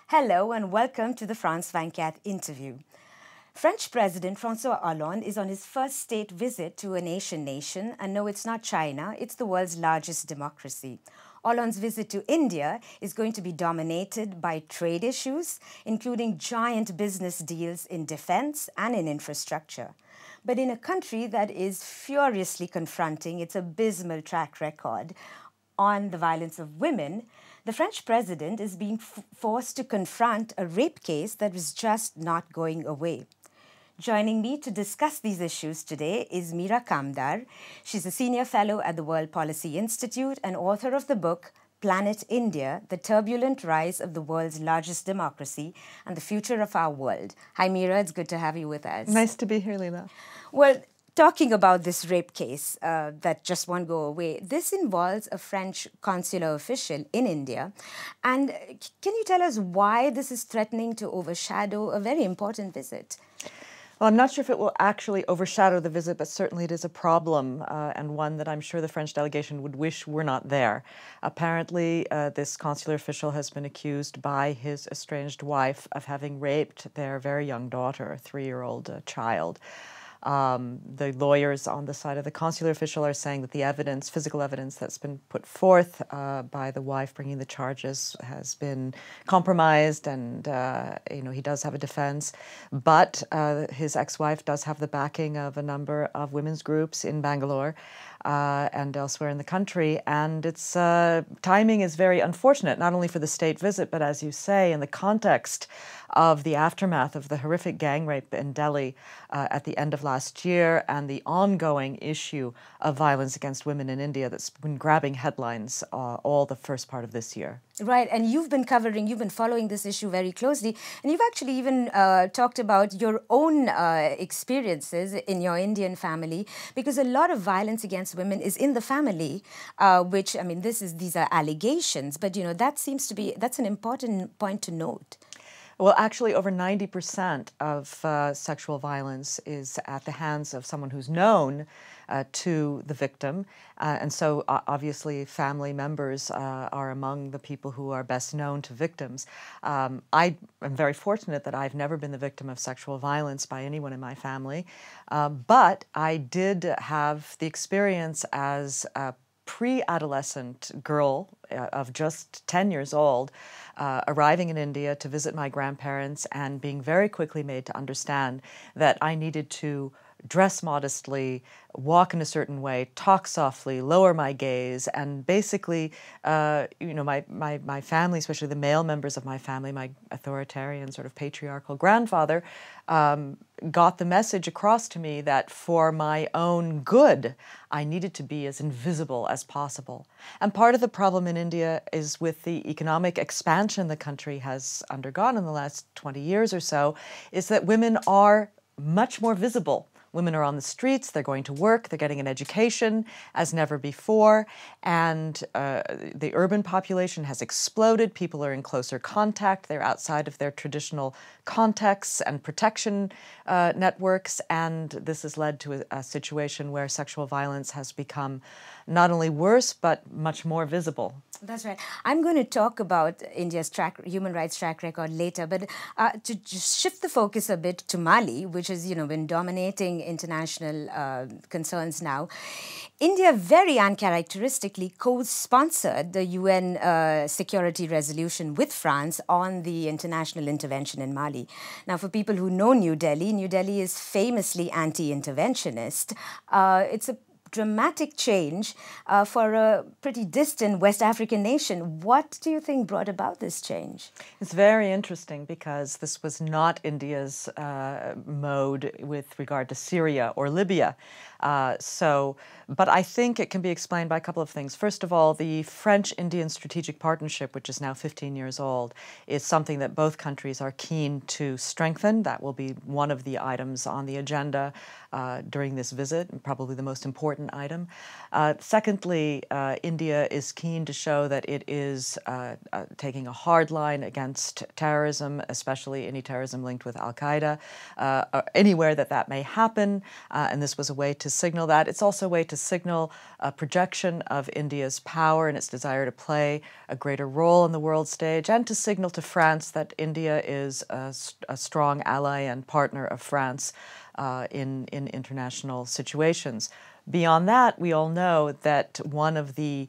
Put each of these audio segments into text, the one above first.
Hello and welcome to the France 24 interview. French President François Hollande is on his first state visit to a nation, and no, it's not China, it's the world's largest democracy. Hollande's visit to India is going to be dominated by trade issues, including giant business deals in defense and in infrastructure. But in a country that is furiously confronting its abysmal track record on the violence of women, the French president is being forced to confront a rape case that was just not going away. Joining me to discuss these issues today is Mira Kamdar. She's a senior fellow at the World Policy Institute and author of the book Planet India, The Turbulent Rise of the World's Largest Democracy and the Future of Our World. Hi Mira, it's good to have you with us. Nice to be here, Leela. Well, talking about this rape case that just won't go away, this involves a French consular official in India. And can you tell us why this is threatening to overshadow a very important visit? Well, I'm not sure if it will actually overshadow the visit, but certainly it is a problem and one that I'm sure the French delegation would wish were not there. Apparently, this consular official has been accused by his estranged wife of having raped their very young daughter, a 3-year-old child. The lawyers on the side of the consular official are saying that the evidence, physical evidence that's been put forth by the wife bringing the charges has been compromised, and he does have a defense, but his ex-wife does have the backing of a number of women's groups in Bangalore and elsewhere in the country, and its timing is very unfortunate, not only for the state visit, but as you say, in the context of the aftermath of the horrific gang rape in Delhi at the end of last year and the ongoing issue of violence against women in India that's been grabbing headlines all the first part of this year. Right, and you've been following this issue very closely, and you've actually even talked about your own experiences in your Indian family, because a lot of violence against women is in the family, which, I mean, these are allegations, but, that's an important point to note. Well, actually, over 90% of sexual violence is at the hands of someone who's known to the victim. And so, obviously, family members are among the people who are best known to victims. I am very fortunate that I've never been the victim of sexual violence by anyone in my family. But I did have the experience as a pre-adolescent girl of just 10 years old, arriving in India to visit my grandparents and being very quickly made to understand that I needed to dress modestly, walk in a certain way, talk softly, lower my gaze, and basically, my family, especially the male members of my family, my authoritarian sort of patriarchal grandfather, got the message across to me that for my own good, I needed to be as invisible as possible. And part of the problem in India is with the economic expansion the country has undergone in the last 20 years or so, is that women are much more visible. Women are on the streets, they're going to work, they're getting an education as never before, and the urban population has exploded. People are in closer contact, they're outside of their traditional contexts and protection networks, and this has led to a situation where sexual violence has become not only worse, but much more visible. That's right. I'm going to talk about India's human rights track record later, but to just shift the focus a bit to Mali, which has, been dominating international concerns now. India very uncharacteristically co-sponsored the UN security resolution with France on the international intervention in Mali. Now, for people who know New Delhi is famously anti-interventionist. It's a dramatic change for a pretty distant West African nation. What do you think brought about this change? It's very interesting because this was not India's mode with regard to Syria or Libya. But I think it can be explained by a couple of things. First of all, the French-Indian strategic partnership, which is now 15 years old, is something that both countries are keen to strengthen. That will be one of the items on the agenda during this visit, and probably the most important item. Secondly, India is keen to show that it is taking a hard line against terrorism, especially any terrorism linked with Al-Qaeda, anywhere that may happen. And this was a way to to signal that. It's also a way to signal a projection of India's power and its desire to play a greater role on the world stage, and to signal to France that India is a strong ally and partner of France in international situations. Beyond that, we all know that one of the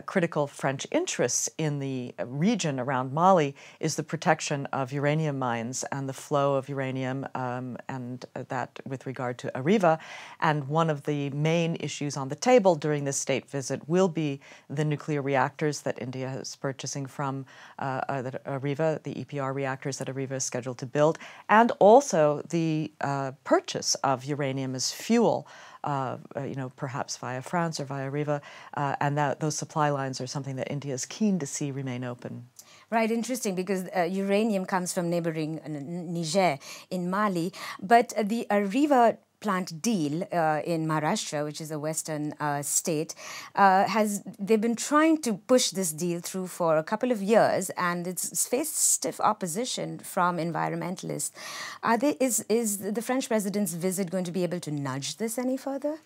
critical French interests in the region around Mali is the protection of uranium mines and the flow of uranium, and that with regard to Arriva. And one of the main issues on the table during this state visit will be the nuclear reactors that India is purchasing from Arriva, the EPR reactors that Arriva is scheduled to build, and also the purchase of uranium as fuel, perhaps via France or via Arriva, and those supply lines are something that India is keen to see remain open. Right, interesting, because uranium comes from neighboring Niger in Mali, but the Arriva plant deal in Maharashtra, which is a western state, they've been trying to push this deal through for a couple of years, and it's faced stiff opposition from environmentalists. Is the French president's visit going to be able to nudge this any further?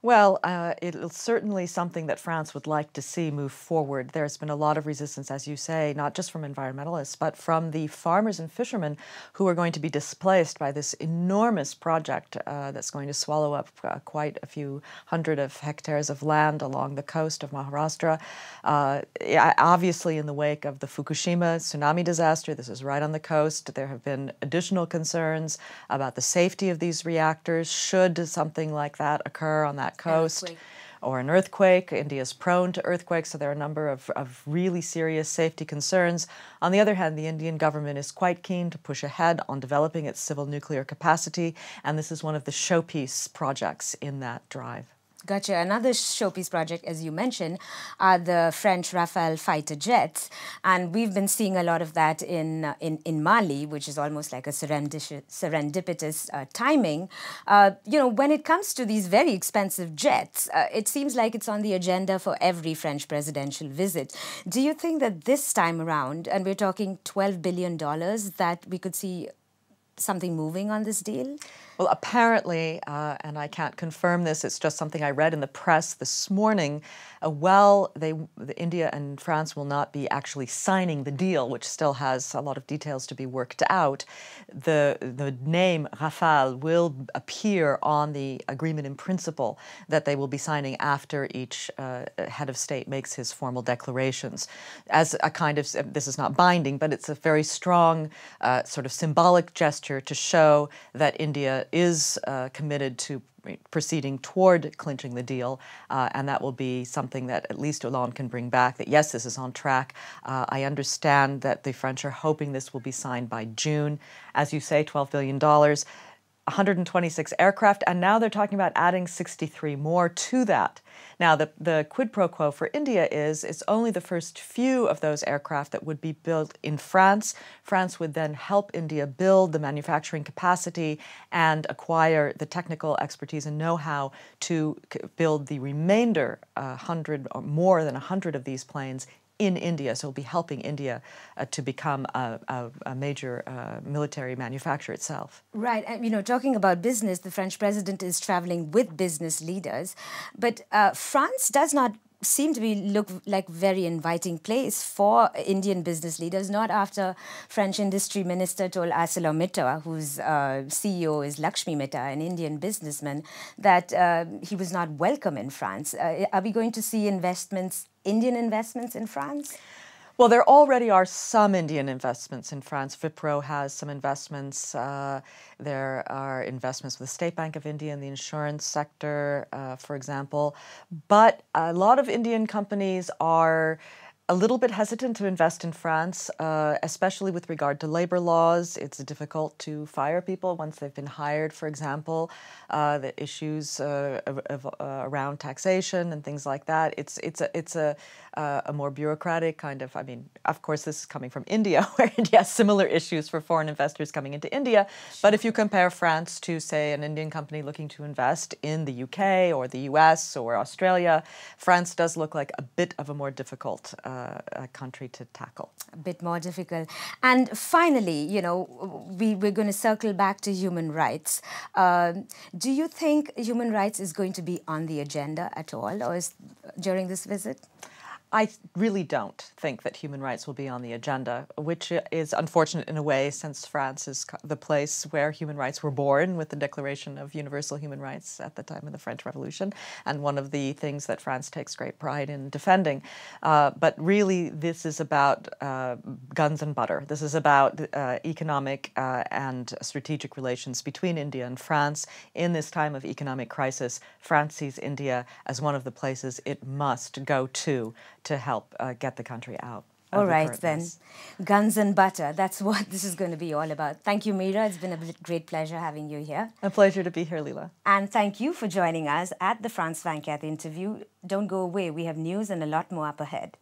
Well, it's certainly something that France would like to see move forward. There's been a lot of resistance, as you say, not just from environmentalists, but from the farmers and fishermen who are going to be displaced by this enormous project that's going to swallow up quite a few hundred of hectares of land along the coast of Maharashtra. Obviously, in the wake of the Fukushima tsunami disaster, this is right on the coast, there have been additional concerns about the safety of these reactors should something like that occur on that coast, or an earthquake. India is prone to earthquakes, so there are a number of really serious safety concerns. On the other hand, the Indian government is quite keen to push ahead on developing its civil nuclear capacity, and this is one of the showpiece projects in that drive. Gotcha. Another showpiece project, as you mentioned, are the French Rafale fighter jets. And we've been seeing a lot of that in Mali, which is almost like a serendipitous timing. When it comes to these very expensive jets, it seems like it's on the agenda for every French presidential visit. Do you think that this time around, and we're talking $12 billion, that we could see something moving on this deal? Well, apparently, and I can't confirm this, it's just something I read in the press this morning, India and France will not be actually signing the deal, which still has a lot of details to be worked out. The name Rafale will appear on the agreement in principle that they will be signing after each head of state makes his formal declarations. As a kind of, this is not binding, but it's a very strong sort of symbolic gesture to show that India is committed to proceeding toward clinching the deal, and that will be something that at least Hollande can bring back, that yes, this is on track. I understand that the French are hoping this will be signed by June. As you say, $12 billion, 126 aircraft, and now they're talking about adding 63 more to that. Now, the quid pro quo for India is it's only the first few of those aircraft that would be built in France. France would then help India build the manufacturing capacity and acquire the technical expertise and know-how to build the remainder 100 or more than 100 of these planes in India. So it'll be helping India to become a major military manufacturer itself. Right. And, talking about business, the French president is traveling with business leaders. But France does not seem to look like very inviting place for Indian business leaders, not after French industry minister told ArcelorMittal, whose CEO is Lakshmi Mittal, an Indian businessman, that he was not welcome in France. Are we going to see Indian investments in France? Well, there already are some Indian investments in France. Wipro has some investments. There are investments with the State Bank of India in the insurance sector, for example. But a lot of Indian companies are a little bit hesitant to invest in France, especially with regard to labor laws. It's difficult to fire people once they've been hired, for example. The issues around taxation and things like that. It's a more bureaucratic kind of, of course, this is coming from India, where India has similar issues for foreign investors coming into India. But if you compare France to, say, an Indian company looking to invest in the UK or the US or Australia, France does look like a bit of a more difficult country to tackle. A bit more difficult. And finally, you know, we're going to circle back to human rights. Do you think human rights is going to be on the agenda at all, or during this visit? I really don't think that human rights will be on the agenda, which is unfortunate in a way, since France is the place where human rights were born with the Declaration of Universal Human Rights at the time of the French Revolution, and one of the things that France takes great pride in defending. But really, this is about guns and butter. This is about economic and strategic relations between India and France. In this time of economic crisis, France sees India as one of the places it must go to help get the country out. All right, then. Guns and butter. That's what this is going to be all about. Thank you, Mira. It's been a great pleasure having you here. A pleasure to be here, Leela. And thank you for joining us at the France 24 interview. Don't go away. We have news and a lot more up ahead.